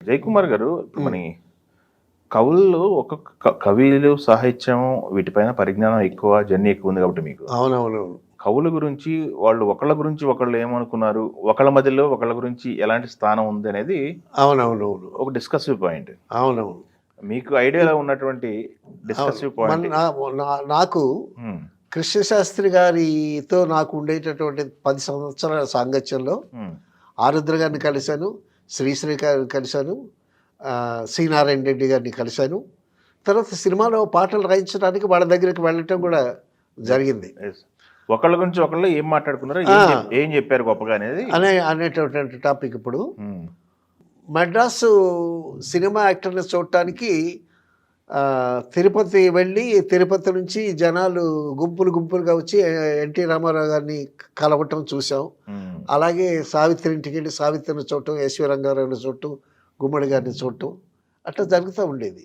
జయకుమార్ గారు ఇప్పుడు మన కవుల్లో ఒక్కొక్క కవులు సాహిత్యం వీటిపైన పరిజ్ఞానం ఎక్కువ, జర్నీ ఎక్కువ ఉంది కాబట్టి మీకు అవునవునవును. కవుల గురించి వాళ్ళు ఒకళ్ళ గురించి ఒకళ్ళు ఏమనుకున్నారు, ఒకళ్ళ మధ్యలో ఒకళ్ళ గురించి ఎలాంటి స్థానం ఉంది అనేది అవునవునవును. ఒక డిస్కసివ్ పాయింట్. అవునవును. మీకు ఐడియాలో ఉన్నటువంటి డిస్కసివ్ పాయింట్. నాకు హ్మ్. కృష్ణశాస్త్రి గారితో నాకు ఉండేటటువంటి 10 సంవత్సరాల సాంగత్యంలో హ్మ్. ఆరుద్ర గారిని కలిశాను, శ్రీశ్రీ గారిని కలిశాను, సి నారాయణ రెడ్డి గారిని కలిశాను. తర్వాత సినిమాలో పాటలు రాయించడానికి వాళ్ళ దగ్గరికి వెళ్ళటం కూడా జరిగింది. యెస్. ఒకళ్ళ గురించి ఒకళ్ళు ఏం మాట్లాడుకున్నారో, ఏం చెప్పారు గొప్పగా అనేది అనేటటువంటి టాపిక్ ఇప్పుడు. హ్మ్. మద్రాసు సినిమా యాక్టర్ని చూడటానికి తిరుపతి వెళ్ళి, తిరుపతి నుంచి జనాలు గుంపులు గుంపులుగా వచ్చి ఎన్టీ రామారావు గారిని కలవటం చూసాం. హ్మ్. అలాగే సావిత్రి ఇంటికి వెళ్ళి సావిత్రిని చూడటం, ఎస్వి రంగారావుని చూడటం, గుమ్మడి గారిని చూడటం అట్లా జరుగుతూ ఉండేది.